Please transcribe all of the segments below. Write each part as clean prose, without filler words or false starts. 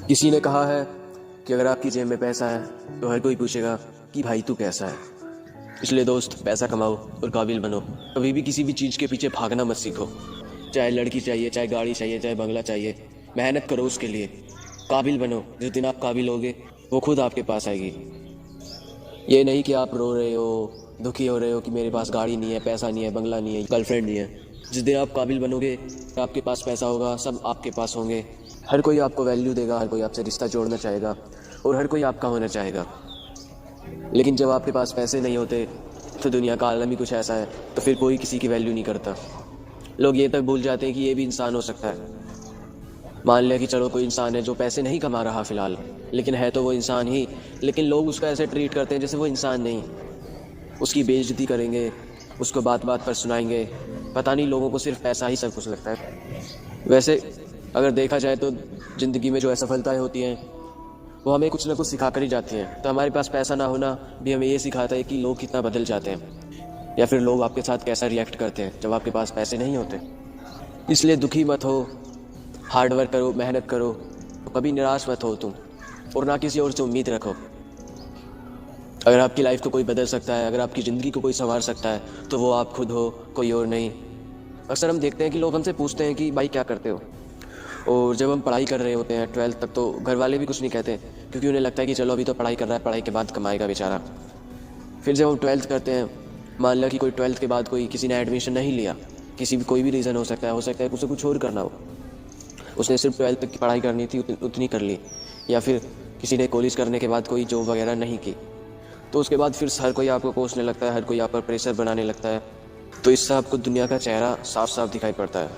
किसी ने कहा है कि अगर आपकी जेब में पैसा है तो हर कोई पूछेगा कि भाई तू कैसा है। इसलिए दोस्त, पैसा कमाओ और काबिल बनो। कभी भी किसी भी चीज़ के पीछे भागना मत सीखो। चाहे लड़की चाहिए, चाहे गाड़ी चाहिए, चाहे बंगला चाहिए, मेहनत करो उसके लिए। काबिल बनो। जिस दिन आप काबिल होगे वो खुद आपके पास आएगी। ये नहीं कि आप रो रहे हो, दुखी हो रहे हो कि मेरे पास गाड़ी नहीं है, पैसा नहीं है, बंगला नहीं है, गर्लफ्रेंड नहीं है। जिस दिन आप काबिल बनोगे, आपके पास पैसा होगा, सब आपके पास होंगे। हर कोई आपको वैल्यू देगा, हर कोई आपसे रिश्ता जोड़ना चाहेगा और हर कोई आपका होना चाहेगा। लेकिन जब आपके पास पैसे नहीं होते तो दुनिया का आलम ही कुछ ऐसा है, तो फिर कोई किसी की वैल्यू नहीं करता। लोग ये तक भूल जाते हैं कि ये भी इंसान हो सकता है। मान लिया कि चलो कोई इंसान है जो पैसे नहीं कमा रहा फ़िलहाल, लेकिन है तो वो इंसान ही। लेकिन लोग उसको ऐसे ट्रीट करते हैं जैसे वो इंसान नहीं। उसकी बेइज्जती करेंगे, उसको बात बात पर सुनाएंगे। पता नहीं लोगों को सिर्फ पैसा ही सब कुछ लगता है। वैसे अगर देखा जाए तो ज़िंदगी में जो असफलताएं होती हैं वो हमें कुछ ना कुछ सिखा कर ही जाती हैं। तो हमारे पास पैसा ना होना भी हमें ये सिखाता है कि लोग कितना बदल जाते हैं, या फिर लोग आपके साथ कैसा रिएक्ट करते हैं जब आपके पास पैसे नहीं होते। इसलिए दुखी मत हो, हार्ड वर्क करो, मेहनत करो, तो कभी निराश मत हो तुम, और ना किसी और से उम्मीद रखो। अगर आपकी लाइफ को कोई बदल सकता है, अगर आपकी ज़िंदगी को कोई संवार सकता है, तो वो आप खुद हो, कोई और नहीं। अक्सर हम देखते हैं कि लोग हमसे पूछते हैं कि भाई क्या करते हो, और जब हम पढ़ाई कर रहे होते हैं 12th तक, तो घर वाले भी कुछ नहीं कहते, क्योंकि उन्हें लगता है कि चलो अभी तो पढ़ाई कर रहा है, पढ़ाई के बाद कमाएगा बेचारा। फिर जब हम 12th करते हैं, मान लिया कि कोई 12th के बाद कोई किसी ने एडमिशन नहीं लिया, किसी भी कोई भी रीज़न हो सकता है उसे कुछ और करना हो, उसने सिर्फ 12th तक की पढ़ाई करनी थी, उतनी कर ली, या फिर किसी ने कॉलेज करने के बाद कोई जॉब वगैरह नहीं की, तो उसके बाद फिर हर कोई आपको कोसने लगता है, हर कोई आप पर प्रेशर बनाने लगता है। तो इससे आपको दुनिया का चेहरा साफ साफ दिखाई पड़ता है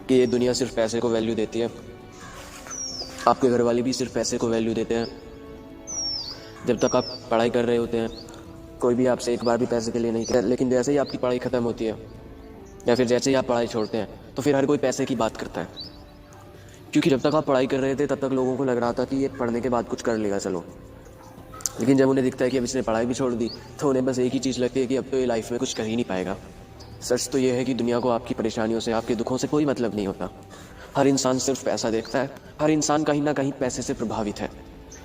कि ये दुनिया सिर्फ पैसे को वैल्यू देती है। आपके घर वाले भी सिर्फ पैसे को वैल्यू देते हैं। जब तक आप पढ़ाई कर रहे होते हैं, कोई भी आपसे एक बार भी पैसे के लिए नहीं कहता, लेकिन जैसे ही आपकी पढ़ाई ख़त्म होती है या फिर जैसे ही आप पढ़ाई छोड़ते हैं, तो फिर हर कोई पैसे की बात करता है। क्योंकि जब तक आप पढ़ाई कर रहे थे तब तक लोगों को लग रहा था कि ये पढ़ने के बाद कुछ कर लेगा चलो, लेकिन जब उन्हें दिखता है कि अब इसने पढ़ाई भी छोड़ दी, तो उन्हें बस एक ही चीज़ लगती है कि अब तो ये लाइफ में कुछ कर ही नहीं पाएगा। सच तो ये है कि दुनिया को आपकी परेशानियों से, आपके दुखों से कोई मतलब नहीं होता। हर इंसान सिर्फ पैसा देखता है, हर इंसान कहीं ना कहीं पैसे से प्रभावित है।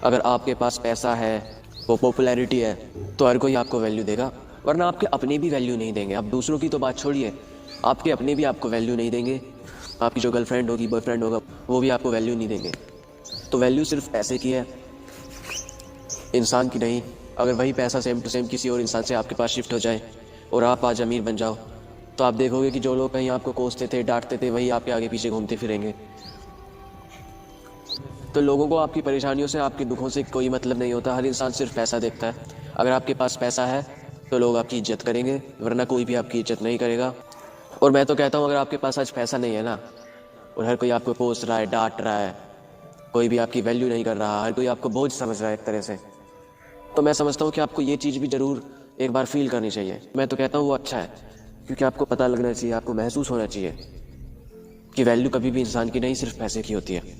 अगर आपके पास पैसा है, वो पॉपुलैरिटी है, तो हर कोई आपको वैल्यू देगा, वरना आपके अपने भी वैल्यू नहीं देंगे। अब दूसरों की तो बात छोड़िए, आपके अपने भी आपको वैल्यू नहीं देंगे। आपकी जो गर्लफ्रेंड होगी, बॉयफ्रेंड होगा, वो भी आपको वैल्यू नहीं देंगे। तो वैल्यू सिर्फ पैसे की है, इंसान की नहीं। अगर वही पैसा सेम टू सेम किसी और इंसान से आपके पास शिफ्ट हो जाए और आप आज अमीर बन जाओ, तो आप देखोगे कि जो लोग कहीं आपको कोसते थे, डांटते थे, वही आपके आगे पीछे घूमते फिरेंगे। तो लोगों को आपकी परेशानियों से, आपके दुखों से कोई मतलब नहीं होता। हर इंसान सिर्फ पैसा देखता है। अगर आपके पास पैसा है तो लोग आपकी इज्जत करेंगे, वरना कोई भी आपकी इज्जत नहीं करेगा। और मैं तो कहता हूँ, अगर आपके पास आज पैसा नहीं है ना, और हर कोई आपको कोस रहा है, डांट रहा है, कोई भी आपकी वैल्यू नहीं कर रहा, हर कोई आपको बोझ समझ रहा है एक तरह से, तो मैं समझता हूँ कि आपको ये चीज़ भी ज़रूर एक बार फील करनी चाहिए। मैं तो कहता हूँ वो अच्छा है, क्योंकि आपको पता लगना चाहिए, आपको महसूस होना चाहिए कि वैल्यू कभी भी इंसान की नहीं, सिर्फ पैसे की होती है।